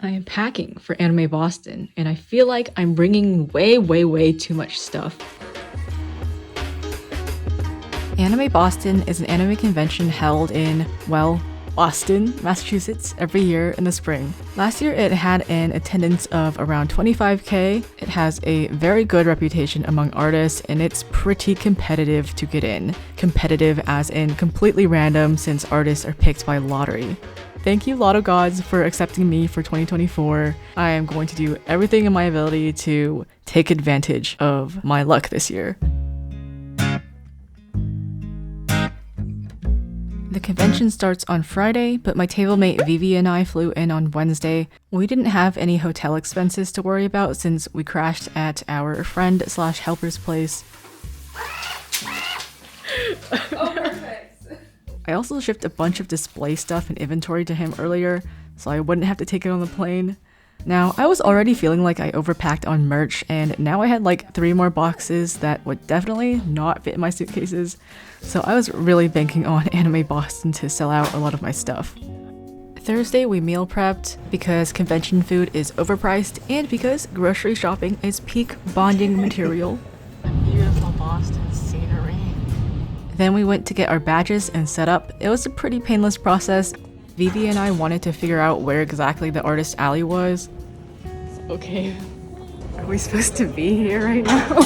I am packing for Anime Boston, and I feel like I'm bringing way too much stuff. Anime Boston is an anime convention held in, well, Boston, Massachusetts, every year in the spring. Last year it had an attendance of around 25k. It has a very good reputation among artists, and it's pretty competitive to get in. Competitive as in completely random, since artists are picked by lottery. Thank you, Lotto Gods, for accepting me for 2024. I am going to do everything in my ability to take advantage of my luck this year. The convention starts on Friday, but my table mate Vivi and I flew in on Wednesday. We didn't have any hotel expenses to worry about since we crashed at our friend/helper's place. Oh, perfect. I also shipped a bunch of display stuff and inventory to him earlier, so I wouldn't have to take it on the plane. Now, I was already feeling like I overpacked on merch, and now I had like 3 more boxes that would definitely not fit in my suitcases, so I was really banking on Anime Boston to sell out a lot of my stuff. Thursday we meal prepped because convention food is overpriced and because grocery shopping is peak bonding material. Beautiful Boston scenery. Then we went to get our badges and set up. It was a pretty painless process. Vivi and I wanted to figure out where exactly the artist alley was. Okay, are we supposed to be here right now?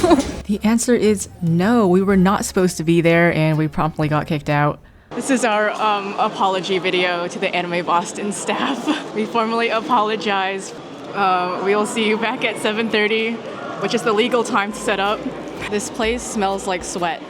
The answer is no, we were not supposed to be there, and we promptly got kicked out. This is our apology video to the Anime Boston staff. We formally apologize. We will see you back at 7:30, which is the legal time to set up. This place smells like sweat.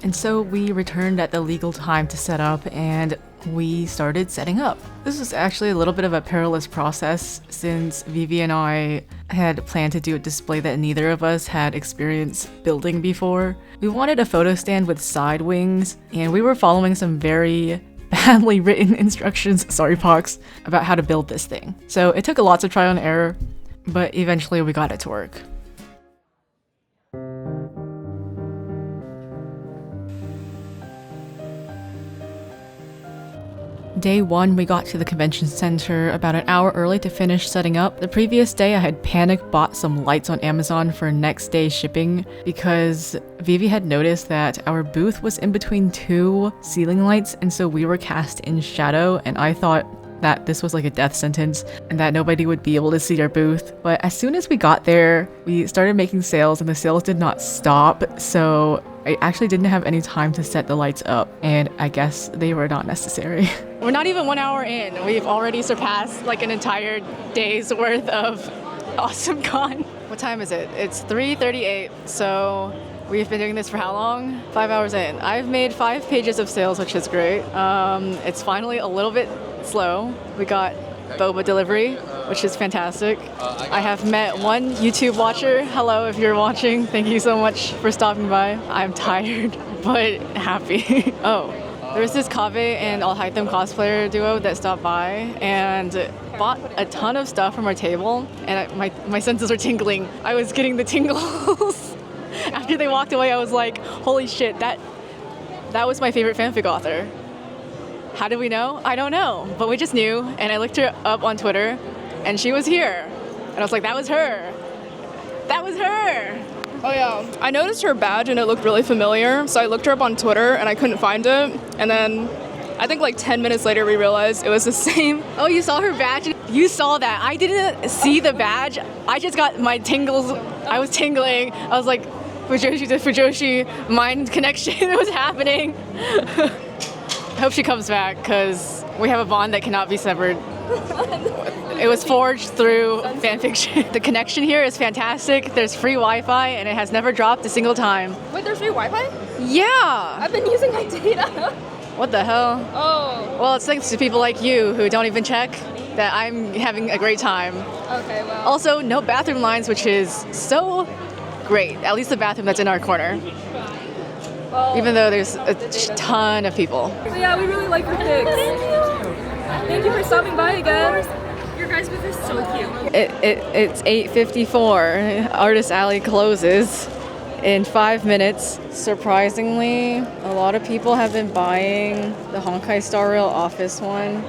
And so we returned at the legal time to set up, and we started setting up. This was actually a little bit of a perilous process since Vivi and I had planned to do a display that neither of us had experience building before. We wanted a photo stand with side wings, and we were following some very badly written instructions, sorry Pox, about how to build this thing. So it took lots of trial and error, but eventually we got it to work. Day 1, we got to the convention center about an hour early to finish setting up. The previous day, I had panic bought some lights on Amazon for next day shipping because Vivi had noticed that our booth was in between 2 ceiling lights, and so we were cast in shadow, and I thought that this was like a death sentence and that nobody would be able to see our booth. But as soon as we got there, we started making sales, and the sales did not stop, so I actually didn't have any time to set the lights up, and I guess they were not necessary. We're not even 1 hour in. We've already surpassed like an entire day's worth of Awesome Con. What time is it? It's 3:38, so we've been doing this for how long? 5 hours in. I've made 5 pages of sales, which is great. It's finally a little bit slow. We got boba delivery, which is fantastic. I have met 1 YouTube watcher. Hello, if you're watching. Thank you so much for stopping by. I'm tired, but happy. Oh, there's this Kaveh and Alhaitham cosplayer duo that stopped by and bought a ton of stuff from our table, and my senses were tingling. I was getting the tingles. After they walked away, I was like, holy shit, that was my favorite fanfic author. How did we know? I don't know, but we just knew, and I looked her up on Twitter, and she was here. And I was like, that was her. That was her. Oh yeah, I noticed her badge and it looked really familiar, so I looked her up on Twitter and I couldn't find it. And then I think like 10 minutes later we realized it was the same. Oh, you saw her badge? You saw that. I didn't see the badge. I just got my tingles. I was tingling. I was like, Fujoshi to Fujoshi, mind connection was happening. I hope she comes back because we have a bond that cannot be severed. It was forged through fanfiction. The connection here is fantastic. There's free Wi-Fi and it has never dropped a single time. Wait, there's free Wi-Fi? Yeah! I've been using my data. What the hell? Oh. Well, it's thanks to people like you who don't even check that I'm having a great time. Okay, well. Also, no bathroom lines, which is so great. At least the bathroom that's in our corner. Well, even though there's a ton of people. but yeah, we really like your pics. Thank you for stopping by again. Your guys' booth is so cute. It's 8:54. Artist Alley closes in 5 minutes. Surprisingly, a lot of people have been buying the Honkai Star Rail office one.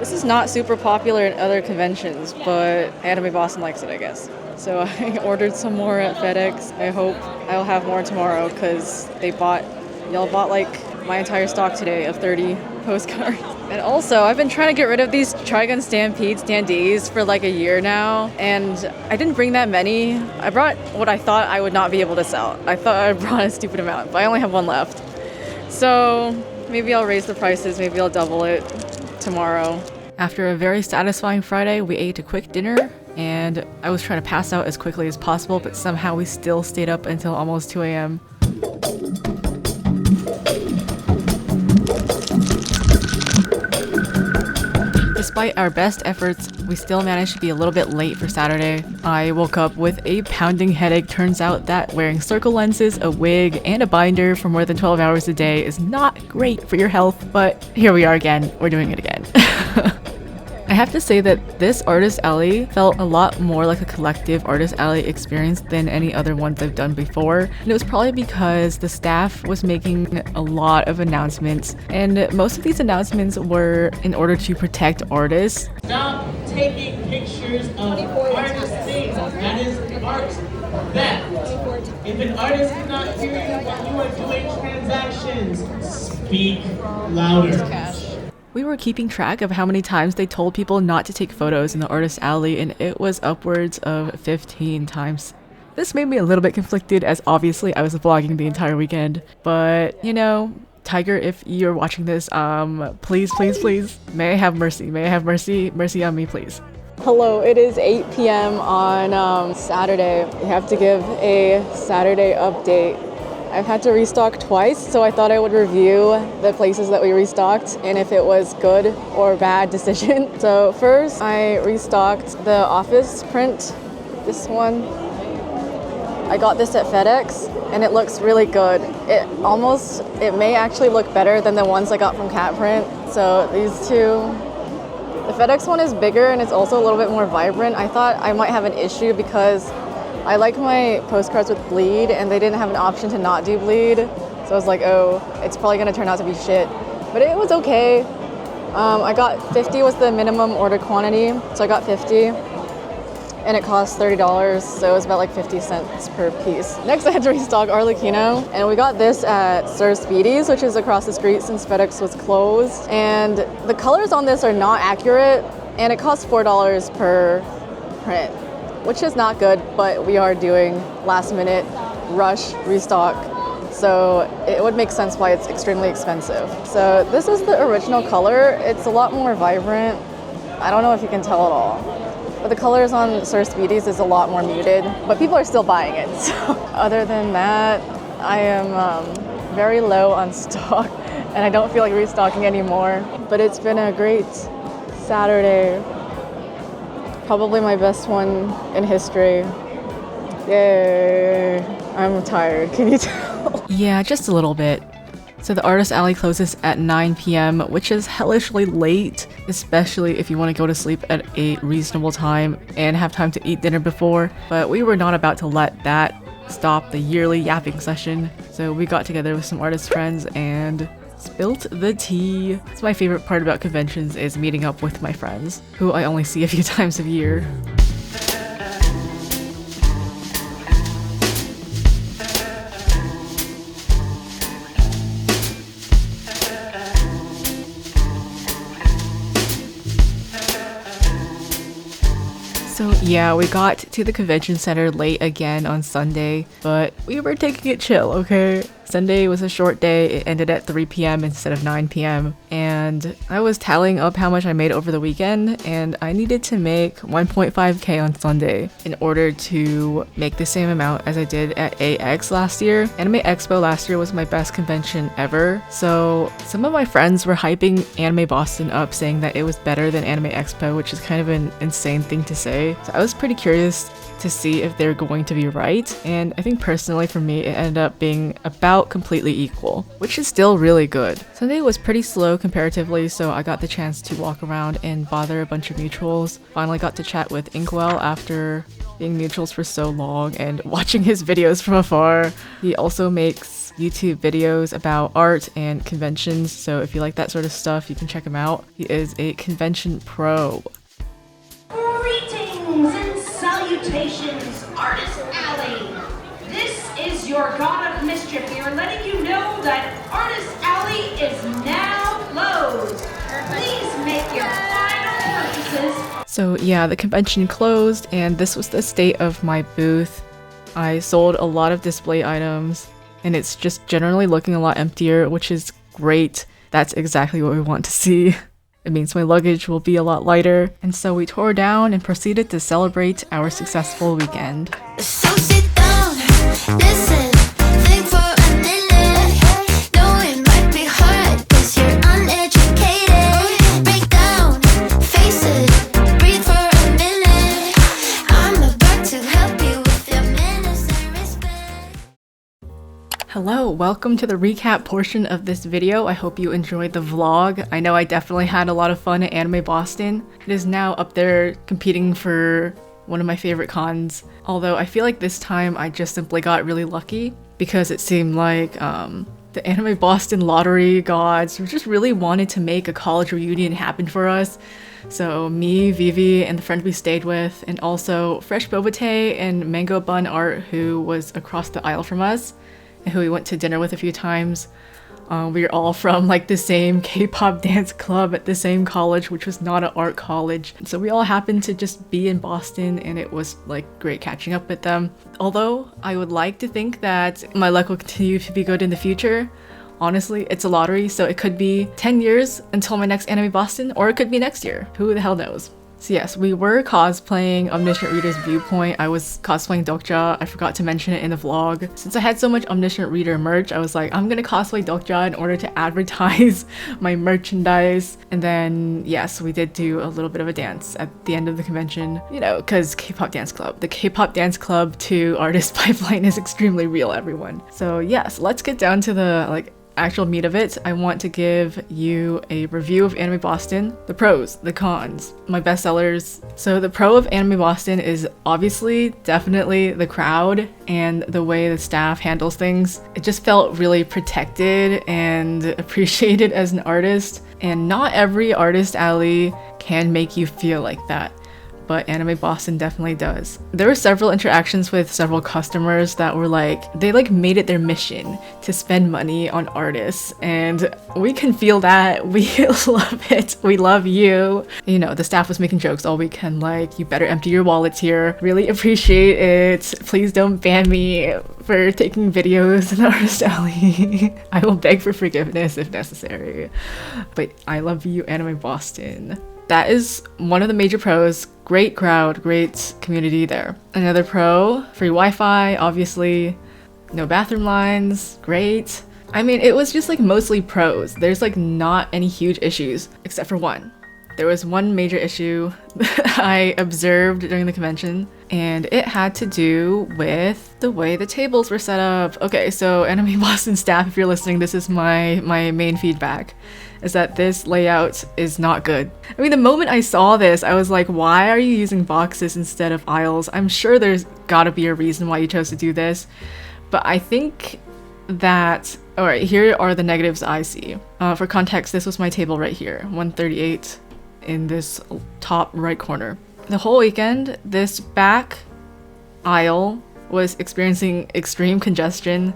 This is not super popular in other conventions, but Anime Boston likes it, I guess. So I ordered some more at FedEx. I hope I'll have more tomorrow because y'all bought like my entire stock today of 30 postcards. And also, I've been trying to get rid of these Trigun Stampede standees for like a year now, and I didn't bring that many. I brought what I thought I would not be able to sell. I thought I brought a stupid amount, but I only have one left. So maybe I'll raise the prices, maybe I'll double it tomorrow. After a very satisfying Friday, we ate a quick dinner, and I was trying to pass out as quickly as possible, but somehow we still stayed up until almost 2 a.m. Despite our best efforts, we still managed to be a little bit late for Saturday. I woke up with a pounding headache. Turns out that wearing circle lenses, a wig, and a binder for more than 12 hours a day is not great for your health, but here we are again. We're doing it again. I have to say that this Artist Alley felt a lot more like a collective Artist Alley experience than any other ones I've done before. And it was probably because the staff was making a lot of announcements, and most of these announcements were in order to protect artists. Stop taking pictures of artist things. That is art theft. If an artist cannot hear you while you are doing transactions, speak louder. We were keeping track of how many times they told people not to take photos in the Artist Alley, and it was upwards of 15 times. This made me a little bit conflicted, as obviously I was vlogging the entire weekend. But, you know, Tiger, if you're watching this, please, please, please, may I have mercy? May I have mercy? Mercy on me, please. Hello, it is 8 p.m. on Saturday. We have to give a Saturday update. I've had to restock twice, so I thought I would review the places that we restocked and if it was good or bad decision. So first, I restocked the office print, this one. I got this at FedEx, and it looks really good. It may actually look better than the ones I got from Cat Print. So these two. The FedEx one is bigger and it's also a little bit more vibrant. I thought I might have an issue because I like my postcards with bleed, and they didn't have an option to not do bleed. So I was like, oh, it's probably gonna turn out to be shit. But it was okay. I got 50 was the minimum order quantity, so I got 50. And it cost $30, so it was about like 50 cents per piece. Next, I had to restock Arlecchino, and we got this at Sir Speedy's, which is across the street since FedEx was closed. And the colors on this are not accurate, and it costs $4 per print, which is not good, but we are doing last minute rush restock, so it would make sense why it's extremely expensive. So this is the original color. It's a lot more vibrant. I don't know if you can tell at all, but the colors on Sir Speedy's is a lot more muted, but people are still buying it. So other than that, I am very low on stock, and I don't feel like restocking anymore, but it's been a great Saturday. Probably my best one in history. Yay. I'm tired. Can you tell? Yeah, just a little bit. So the Artist Alley closes at 9 p.m., which is hellishly late, especially if you want to go to sleep at a reasonable time and have time to eat dinner before. But we were not about to let that stop the yearly yapping session. So we got together with some artist friends and spilt the tea. That's my favorite part about conventions, is meeting up with my friends, who I only see a few times a year. So yeah, we got to the convention center late again on Sunday, but we were taking it chill, okay? Sunday was a short day. It ended at 3 p.m. instead of 9 p.m. And I was tallying up how much I made over the weekend, and I needed to make 1.5k on Sunday in order to make the same amount as I did at AX last year. Anime Expo last year was my best convention ever, so some of my friends were hyping Anime Boston up, saying that it was better than Anime Expo, which is kind of an insane thing to say. So I was pretty curious to see if they're going to be right, and I think personally for me it ended up being about completely equal, which is still really good. Sunday was pretty slow comparatively, so I got the chance to walk around and bother a bunch of mutuals. Finally got to chat with Inkwell after being mutuals for so long and watching his videos from afar. He also makes makes YouTube videos about art and conventions, so if you like that sort of stuff, you can check him out. He is a convention pro. Greetings and salutations, Artist Alley! This is your god of mischief here, letting you know that Artist Alley is now closed. Please make your final purchases. So yeah, the convention closed, and this was the state of my booth. I sold a lot of display items, and it's just generally looking a lot emptier, which is great. That's exactly what we want to see. It means my luggage will be a lot lighter, and so we tore down and proceeded to celebrate our successful weekend. So sit down, listen, think for a minute. No, it might be hard, 'cause you're uneducated. Break down, face it, breathe for a minute. I'm about to help you with your manners and respect. Hello, welcome to the recap portion of this video. I hope you enjoyed the vlog. I know I definitely had a lot of fun at Anime Boston. It is now up there competing for one of my favorite cons. Although I feel like this time I just simply got really lucky because it seemed like the Anime Boston lottery gods just really wanted to make a college reunion happen for us. So me, Vivi, and the friend we stayed with, and also Fresh Boba and Mango Bun Art, who was across the aisle from us, and who we went to dinner with a few times. We were all from like the same K-pop dance club at the same college, which was not an art college. So we all happened to just be in Boston, and it was like great catching up with them. Although I would like to think that my luck will continue to be good in the future. Honestly, it's a lottery, so it could be 10 years until my next Anime Boston, or it could be next year. Who the hell knows? So yes, we were cosplaying Omniscient Reader's Viewpoint. I was cosplaying Dokja. I forgot to mention it in the vlog. Since I had so much Omniscient Reader merch, I was like, I'm gonna cosplay Dokja in order to advertise my merchandise. And then, yes, we did do a little bit of a dance at the end of the convention. You know, because K-pop Dance Club. The K-pop Dance Club to artist pipeline is extremely real, everyone. So yes, let's get down to the actual meat of it. I want to give you a review of Anime Boston, the pros, the cons, my bestsellers. So the pro of Anime Boston is obviously definitely the crowd and the way the staff handles things. It just felt really protected and appreciated as an artist, and not every artist alley can make you feel like that, but Anime Boston definitely does. There were several interactions with several customers that were they made it their mission to spend money on artists, and we can feel that. We love it. We love you. You know, the staff was making jokes all weekend you better empty your wallets here. Really appreciate it. Please don't ban me for taking videos in Artist Alley. I will beg for forgiveness if necessary. But I love you, Anime Boston. That is one of the major pros. Great crowd, great community there. Another pro, free Wi-Fi, obviously. No bathroom lines, great. I mean, it was just mostly pros. There's not any huge issues, except for one. There was one major issue that I observed during the convention, and it had to do with the way the tables were set up. Okay, so Anime Boston staff, if you're listening, this is my main feedback, is that this layout is not good. I mean, the moment I saw this, I was like, why are you using boxes instead of aisles? I'm sure there's gotta be a reason why you chose to do this, but I think that, alright, here are the negatives I see. For context, this was my table right here, 138 in this top right corner. The whole weekend, this back aisle was experiencing extreme congestion,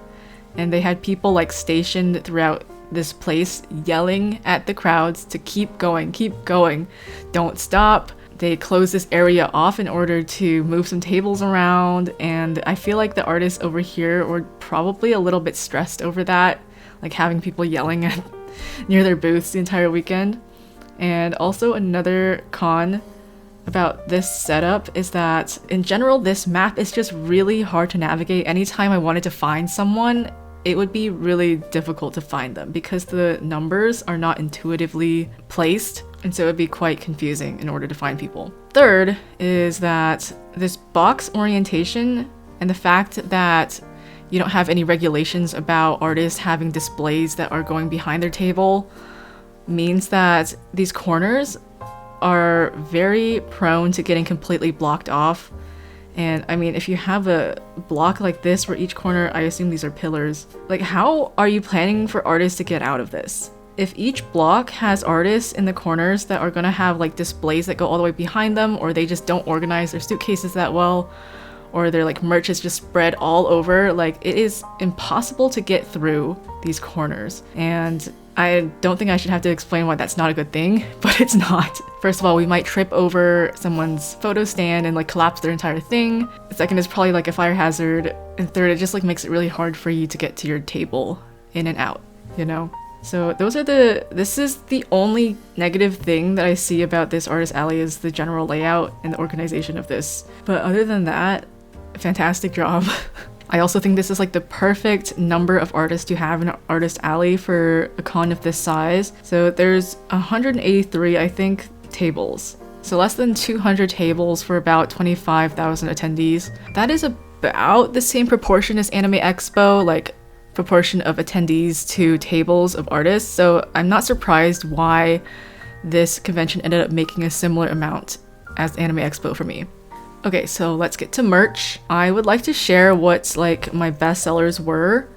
and they had people stationed throughout this place yelling at the crowds to keep going, don't stop. They closed this area off in order to move some tables around, and I feel like the artists over here were probably a little bit stressed over that, having people yelling at near their booths the entire weekend. And also another con about this setup is that in general this map is just really hard to navigate. Anytime I wanted to find someone, it would be really difficult to find them because the numbers are not intuitively placed, and so it would be quite confusing in order to find people. Third is that this box orientation and the fact that you don't have any regulations about artists having displays that are going behind their table means that these corners are very prone to getting completely blocked off, And I mean, if you have a block like this where each corner, I assume these are pillars, like how are you planning for artists to get out of this? If each block has artists in the corners that are gonna have like displays that go all the way behind them, or they just don't organize their suitcases that well, or their like merch is just spread all over, like it is impossible to get through these corners. And I don't think I should have to explain why that's not a good thing, but it's not. First of all, we might trip over someone's photo stand and like collapse their entire thing. Second is probably like a fire hazard. And third, it just like makes it really hard for you to get to your table in and out, you know? So this is the only negative thing that I see about this artist alley is the general layout and the organization of this. But other than that, fantastic job. I also think this is like the perfect number of artists to have in an artist alley for a con of this size. So there's 183, I think, tables. So less than 200 tables for about 25,000 attendees. That is about the same proportion as Anime Expo, like proportion of attendees to tables of artists. So I'm not surprised why this convention ended up making a similar amount as Anime Expo for me. Okay, so let's get to merch. I would like to share what's like my best sellers were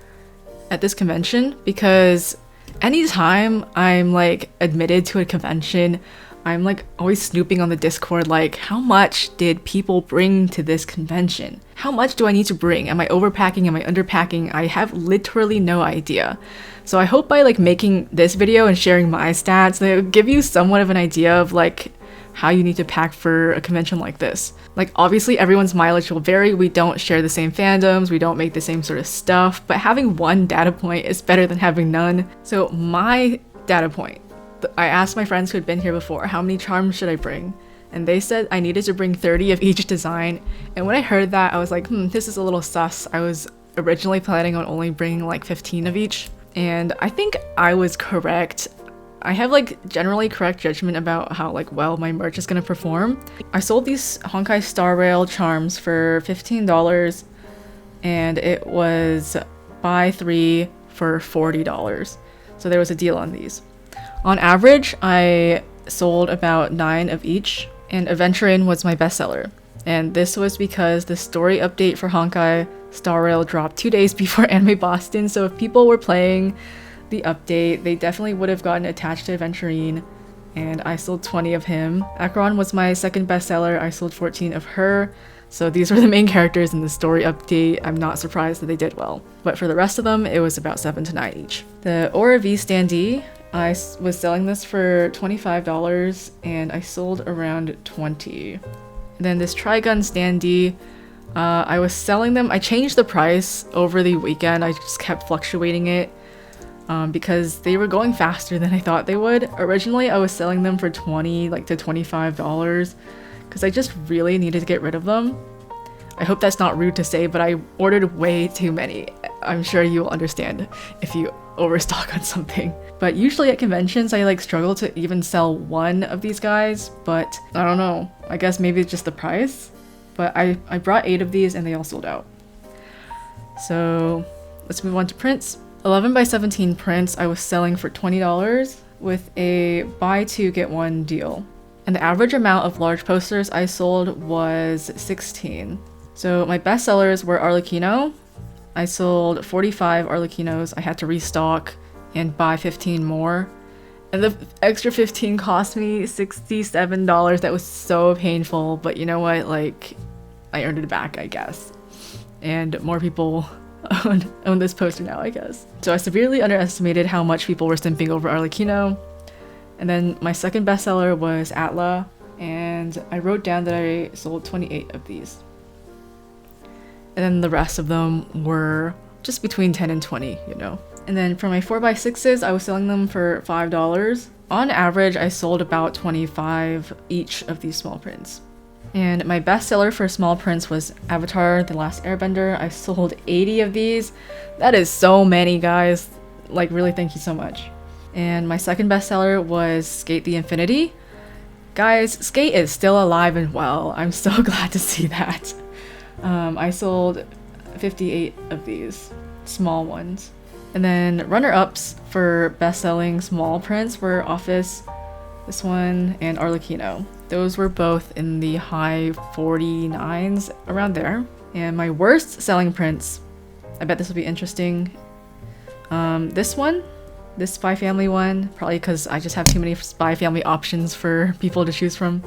at this convention, because anytime I'm like admitted to a convention, I'm like always snooping on the Discord, like how much did people bring to this convention? How much do I need to bring? Am I overpacking? Am I underpacking? I have literally no idea. So I hope by like making this video and sharing my stats, they'll give you somewhat of an idea of like how you need to pack for a convention like this. Like obviously everyone's mileage will vary, we don't share the same fandoms, we don't make the same sort of stuff, but having one data point is better than having none. So my data point, I asked my friends who had been here before, how many charms should I bring? And they said I needed to bring 30 of each design. And when I heard that, I was like, this is a little sus. I was originally planning on only bringing like 15 of each. And I think I was correct. I have like generally correct judgment about how like well my merch is gonna perform. I sold these Honkai Star Rail charms for $15 and it was buy 3 for $40. So there was a deal on these. On average, I sold about 9 of each, and Adventurin was my bestseller. And this was because the story update for Honkai Star Rail dropped 2 days before Anime Boston, so if people were playing the update, they definitely would have gotten attached to Adventurin, and I sold 20 of him. Acheron was my second bestseller, I sold 14 of her. So these were the main characters in the story update. I'm not surprised that they did well. But for the rest of them, it was about 7 to 9 each. The Aura V standee, I was selling this for $25 and I sold around 20. And then this Trigun standee, I was selling them, I changed the price over the weekend, I just kept fluctuating it. Because they were going faster than I thought they would. Originally, I was selling them for $20 to $25 because I just really needed to get rid of them. I hope that's not rude to say, but I ordered way too many. I'm sure you will understand if you overstock on something. But usually at conventions, I like struggle to even sell one of these guys, but I don't know. I guess maybe it's just the price. But I brought 8 of these and they all sold out. So let's move on to prints. 11 by 17 prints I was selling for $20 with a buy 2 get 1 deal. And the average amount of large posters I sold was 16. So my best sellers were Arlecchino. I sold 45 Arlecchinos. I had to restock and buy 15 more. And the extra 15 cost me $67. That was so painful, but you know what? Like, I earned it back, I guess. And more people own this poster now, I guess. So I severely underestimated how much people were simping over Arlecchino. And then my second bestseller was Atla, and I wrote down that I sold 28 of these. And then the rest of them were just between 10 and 20, you know. And then for my 4x6s, I was selling them for $5. On average, I sold about 25 each of these small prints. And my bestseller for small prints was Avatar: The Last Airbender. I sold 80 of these. That is so many, guys. Like, really, thank you so much. And my second bestseller was Skate the Infinity. Guys, Skate is still alive and well. I'm so glad to see that. I sold 58 of these small ones. And then runner-ups for best-selling small prints were Office, this one, and Arlecchino. Those were both in the high 49s, around there. And my worst selling prints, I bet this will be interesting. This one, this Spy Family one, probably because I just have too many Spy Family options for people to choose from.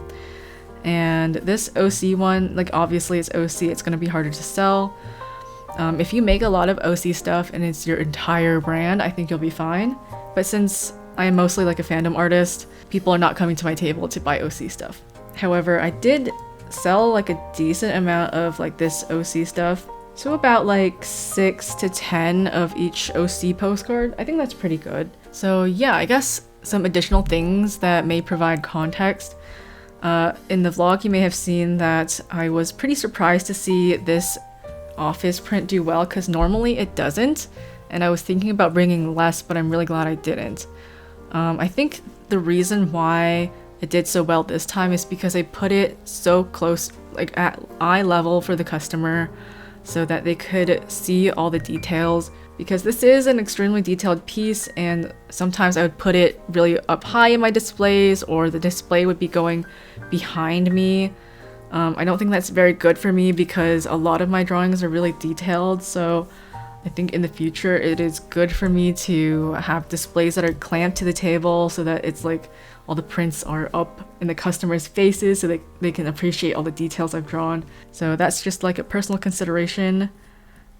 And this OC one, like obviously it's OC, it's gonna be harder to sell. If you make a lot of OC stuff and it's your entire brand, I think you'll be fine. But since I am mostly like a fandom artist, people are not coming to my table to buy OC stuff. However, I did sell like a decent amount of like this OC stuff. So about like 6 to 10 of each OC postcard. I think that's pretty good. So yeah, I guess some additional things that may provide context. In the vlog, you may have seen that I was pretty surprised to see this office print do well because normally it doesn't. And I was thinking about bringing less, but I'm really glad I didn't. I think the reason why it did so well this time is because I put it so close, like at eye level for the customer, so that they could see all the details, because this is an extremely detailed piece and sometimes I would put it really up high in my displays or the display would be going behind me. I don't think that's very good for me because a lot of my drawings are really detailed, so I think in the future it is good for me to have displays that are clamped to the table so that it's like all the prints are up in the customer's faces so that they can appreciate all the details I've drawn. So that's just like a personal consideration.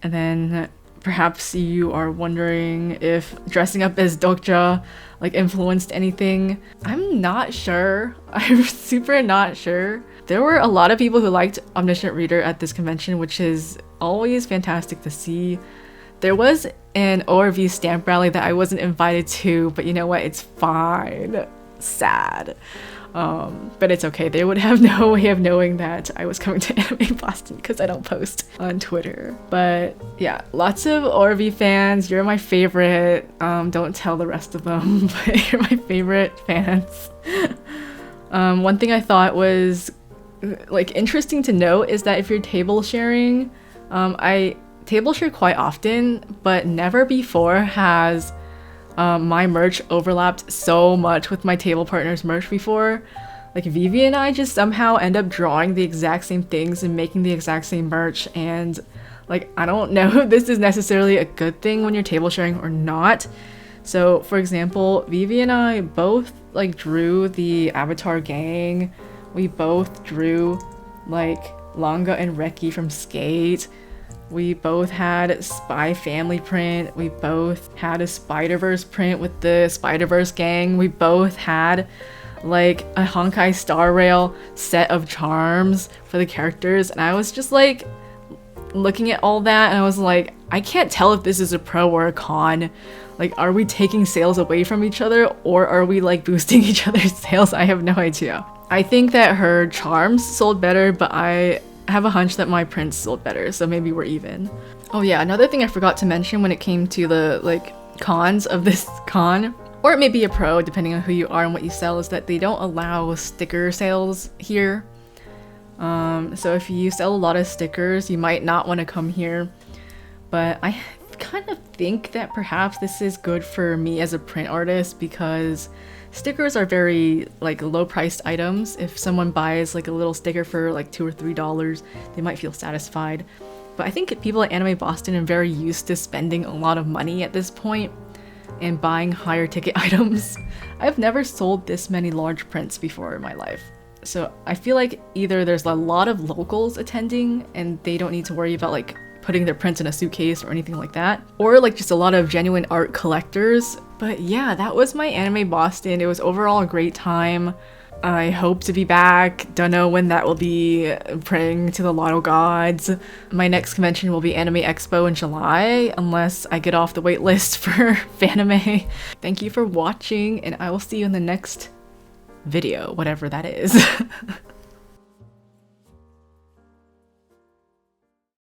And then perhaps you are wondering if dressing up as Dokja like influenced anything. I'm not sure. I'm super not sure. There were a lot of people who liked Omniscient Reader at this convention, which is always fantastic to see. There was an ORV stamp rally that I wasn't invited to, but you know what? It's fine. Sad. But it's okay. They would have no way of knowing that I was coming to Anime Boston because I don't post on Twitter. But yeah, lots of ORV fans. You're my favorite. Don't tell the rest of them, but you're my favorite fans. One thing I thought was like interesting to note is that if you're table sharing, I table share quite often, but never before has my merch overlapped so much with my table partner's merch before. Like Vivi and I just somehow end up drawing the exact same things and making the exact same merch, and like I don't know if this is necessarily a good thing when you're table sharing or not. So for example, Vivi and I both like drew the Avatar gang. We both drew like Langa and Reki from Skate. We both had Spy Family print. We both had a Spider-Verse print with the Spider-Verse gang. We both had like a Honkai Star Rail set of charms for the characters. And I was just like looking at all that and I was like, I can't tell if this is a pro or a con. Like, are we taking sales away from each other or are we like boosting each other's sales? I have no idea. I think that her charms sold better, but I have a hunch that my prints sold better, so maybe we're even. Oh yeah, another thing I forgot to mention when it came to the like cons of this con, or it may be a pro depending on who you are and what you sell, is that they don't allow sticker sales here. So if you sell a lot of stickers, you might not want to come here, but I kind of think that perhaps this is good for me as a print artist because stickers are very like low priced items. If someone buys like a little sticker for like $2 or $3, they might feel satisfied. But I think people at Anime Boston are very used to spending a lot of money at this point and buying higher ticket items. I've never sold this many large prints before in my life. So I feel like either there's a lot of locals attending and they don't need to worry about like putting their prints in a suitcase or anything like that, or like just a lot of genuine art collectors. But yeah, that was my Anime Boston. It was overall a great time. I hope to be back. Don't know when that will be. Praying to the lotto gods. My next convention will be Anime Expo in July, unless I get off the wait list for Fanime. Thank you for watching, and I will see you in the next video, whatever that is.